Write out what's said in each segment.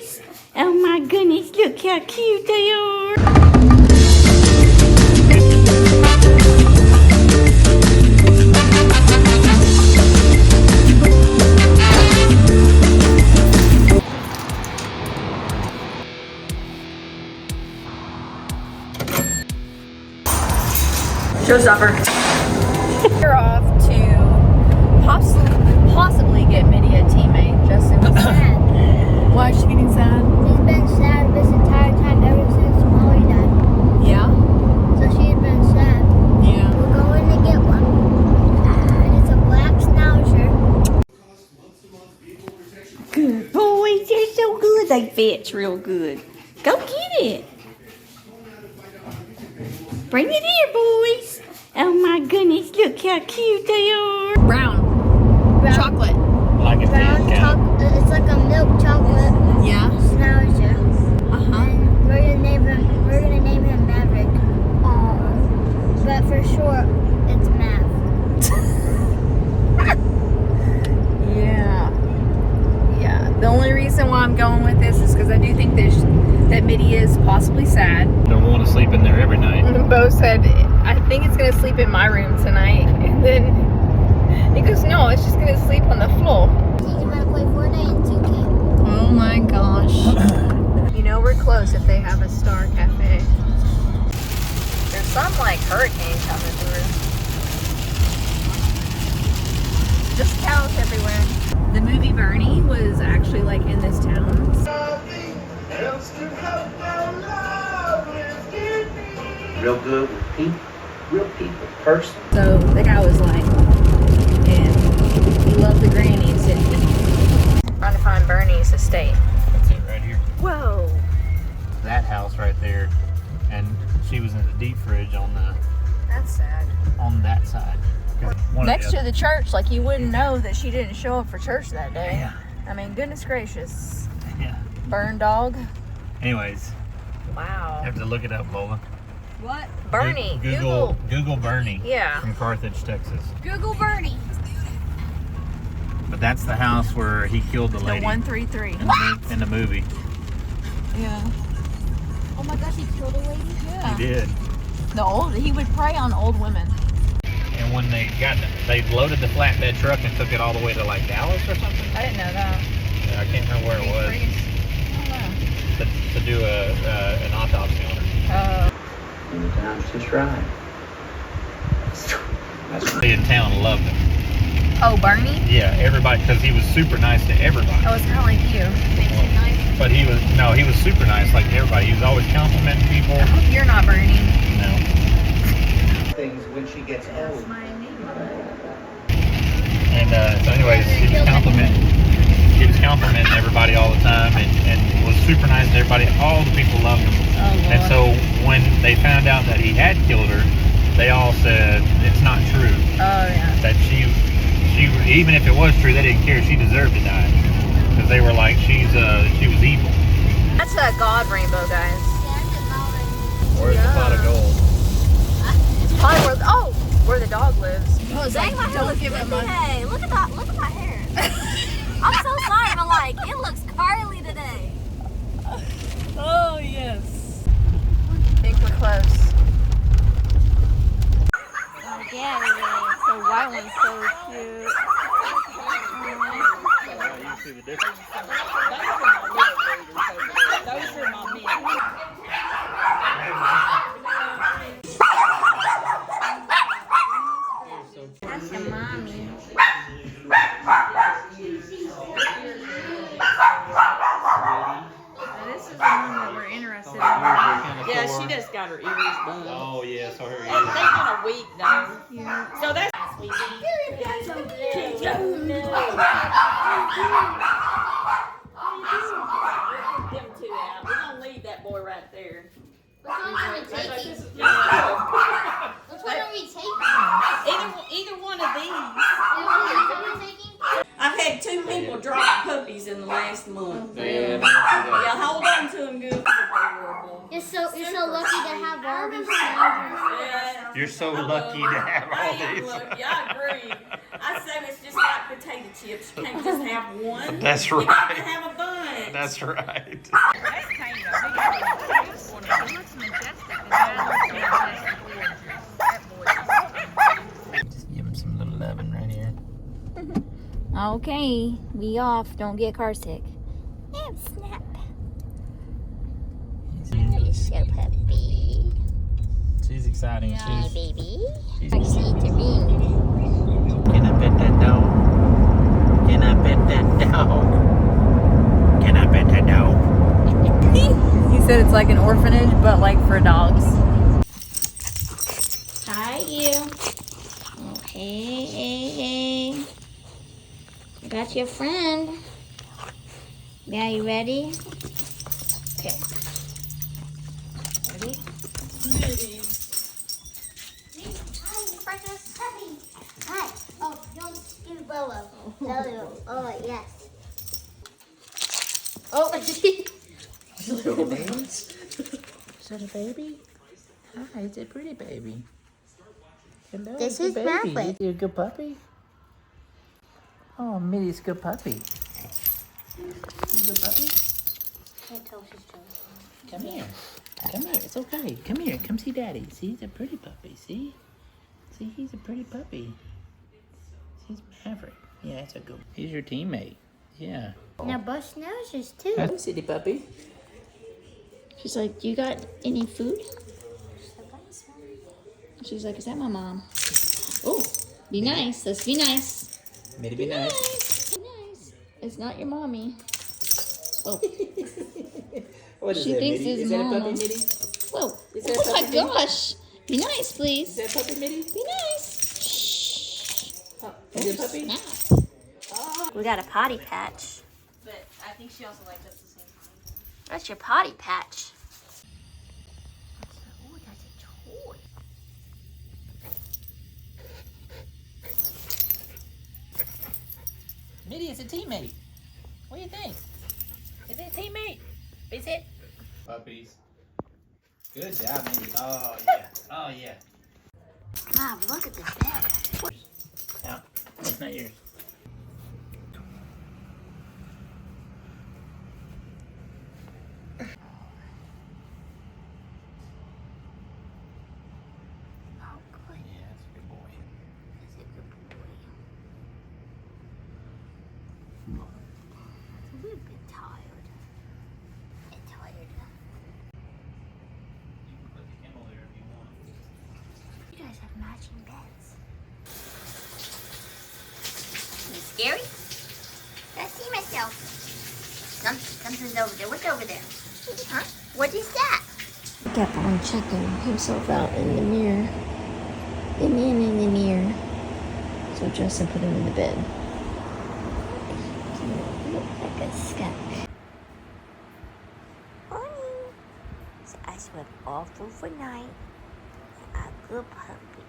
boys. Oh my goodness, look how cute they are. Showstopper. We're off to possibly get Minnie a teammate. Justin was sad. Why is she getting sad? She's been sad this entire time ever since Molly died. Yeah? So she's been sad. Yeah. We're going to get one. And it's a black Schnauzer. Good boys, they're so good. They fetch real good. Go get it. Bring it here, boys. Oh my goodness, look how cute they are. Brown. Chocolate. Like a Brown tin can. chocolate. It's like a milk chocolate Yeah. Schnauzer. Uh-huh. And we're gonna name him Maverick. But for short, it's Mav. Yeah. Yeah. The only reason why I'm going with this is because I do think that Mitty is possibly sad. Don't want to sleep in there every night. And Bo said, I think it's going to sleep in my room tonight. And then he goes, no, it's just going to sleep on the floor. He's gonna play Fortnite and 2K. Oh my gosh. You know we're close if they have a Star Cafe. There's some like hurricane coming through. Just cows everywhere. The movie Bernie was actually like in this town. Real good with people, real people, person. So the guy was like, and he loved the grannies and trying to find Bernie's estate. That's it right here. Whoa. That house right there. And she was in the deep fridge on That's sad. that side. Next to the church, like you wouldn't know that she didn't show up for church that day. Yeah. I mean, goodness gracious. Yeah. Burn dog. Anyways, Wow. have to look it up, Lola. What? Bernie. Google Bernie. Yeah. From Carthage, Texas. Google Bernie. But that's the house where he killed the The lady 133. in the movie. Yeah. Oh my gosh, he killed a lady? Yeah. He did. He would prey on old women. And when they loaded the flatbed truck and took it all the way to like Dallas or something. I didn't know that. Yeah, I can't remember where it was. To do an autopsy on her. When the time's just right. That's Everybody in town loved him. Oh, Bernie? Yeah, everybody, because he was super nice to everybody. Oh, it's kind of like you. But he was super nice, like to everybody. He was always complimenting people. I hope you're not Bernie. No. things when she gets old. And so anyways, he was complimenting everybody all the time and was super nice to everybody. All the people loved him. Oh, And so when they found out that he had killed her, they all said it's not true. Oh, yeah. That she even if it was true, they didn't care. She deserved to die because they were like she was evil. That's a God rainbow, guys. Where's the pot of gold? Probably where the dog lives. Oh, dang, my hair looks good today. Look at my hair. I'm so sorry, but like, it looks curly today. Oh, yes. I think we're close. Oh, yeah, it is. The white one's so cute. You see the difference? Those are my men. That's your mommy. This is the one that we're interested in. Yeah, she just got her ears done. Oh yeah, so her They've ears. been a week though. Yeah. So that's them two out. We're gonna leave that boy right there. Which one are we taking? Either one of these. Are we taking? I've had 2 people drop puppies in the last month. Yeah, Yeah, hold on to them good. You're so lucky to have all these Schnauzers. Yeah. You're so lucky to have I all am these. lucky. I agree. I say it's just like potato chips. You can't just have one. That's You got to right. have a bunch. That's right. That's kind of. It looks majestic. The dad looks majestic. That boy. Just give him some little loving right here. Okay, we off. Don't get car sick. Oh, snap. You're so puppy. She's exciting. Hi, baby. She's I see the ring. Can I pet that dog? Can I pet that dog? Can I pet that dog? He said it's like an orphanage, but like for dogs. Hi, you. Okay, hey. I got your friend. Yeah, you ready? Okay. Ready? Hi. Oh, don't give Lolo. Lolo. Oh, yes. Oh, Little names. Is that a baby? Hi, it's a pretty baby. Hello, This it's is a baby. Maverick. You a good puppy? Oh, Mitty's a good puppy. You a good puppy? Can't tell she's joking. Come here. Come here. It's okay. Come here. Come see Daddy. See, he's a pretty puppy. See? See, he's a pretty puppy. He's Maverick. Yeah, it's a good. He's your teammate. Yeah. Now bust noses too. Hi, city puppy. she's like, you got any food? She's like, is that my mom? Oh, be nice. Let's be nice. Mitty, be nice. Be nice. It's not your mommy. Oh, What is She that, thinks Mitty? it's Is that a mama. puppy, Mitty? whoa. Is that Oh my puppy? gosh. Be nice, please. Is that a puppy, Mitty? Be nice. Shh. Is it a puppy? Snap. We got a potty patch. But I think she also likes us the same time. That's your potty patch. Oh, that's a toy. Mitty, it's a teammate. What do you think? Is it a teammate? Is it? Puppies. Good job, Mitty. Oh, yeah. Oh, yeah. Mom, look at this bed. No, it's not yours. Oh, good. Yeah, that's a good boy. That's a good boy. It's a little bit tired. And tired. You can put the kennel there if you want. You guys have matching beds. Is it scary? I see myself. Something's over there. What's over there? Huh? What is that? Kept on checking himself out in the mirror. The man in the mirror. So Justin put him in the bed. He looked like a skunk. Morning. So I slept all through the night. A good puppy.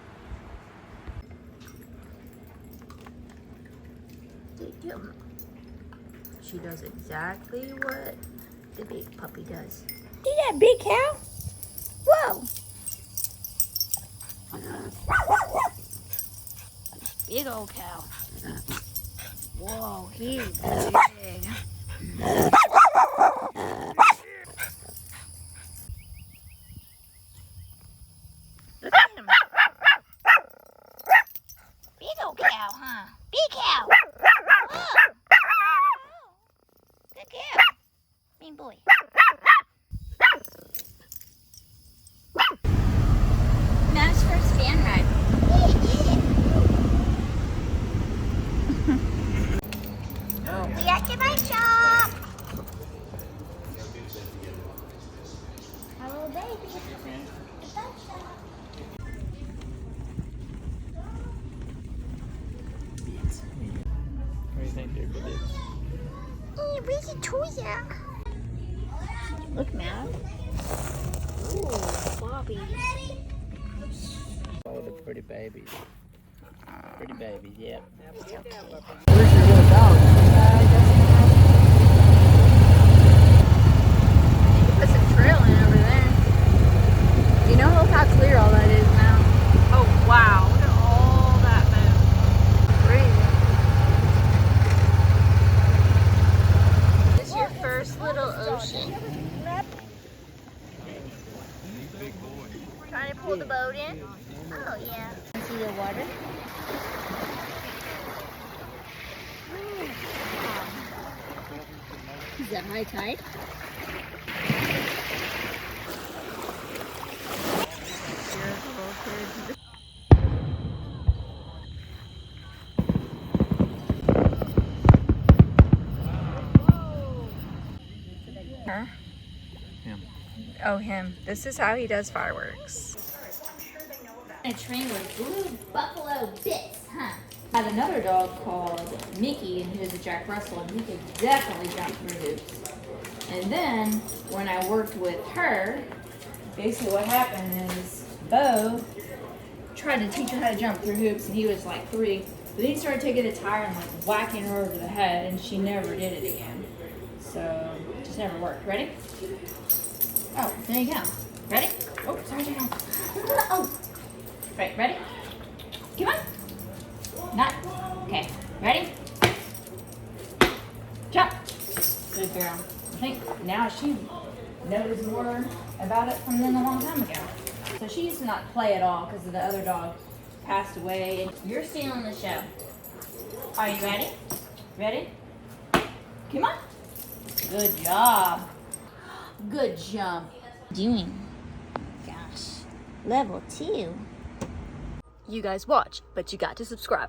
She does exactly what the big puppy does. See that big cow? Whoa! Big old cow. Whoa, he's big. Look at him. Big old cow, huh? Big cow. Whoa. Good cow. Mean boy. Matt's first fan ride. We at the bike shop. Hello, baby. The bike shop. What do you think, dude? With this? Hey, where's the toy at? Look, Matt. Ooh, Bobby. Oh, the pretty babies. Pretty babies, yeah. Where's your little dog? You can put some trail in over there. You know, look how clear all that is now. Oh, wow. Look at all that moon. Crazy. This is your first pull the boat in? Oh, yeah. See the water? Is that high tide? Huh? Him. Oh, him. This is how he does fireworks. A train with blue buffalo bits, huh? I had another dog called Mickey, and he was a Jack Russell, and he could definitely jump through hoops. And then when I worked with her, basically what happened is Bo tried to teach her how to jump through hoops, and he was like 3. But then he started taking a tire and like whacking her over the head, and she never did it again. So it just never worked. Ready? Oh, there you go. Ready? Oh, sorry, sorry. Oh. Right, ready? Come on. Not. Okay, ready? Jump. Good girl. I think now she knows more about it from then a long time ago. So she used to not play at all because the other dog passed away. You're stealing the show. Are you ready? Ready? Come on. Good job. Good jump. Doing. Gosh. Level 2. You guys watch, but you got to subscribe.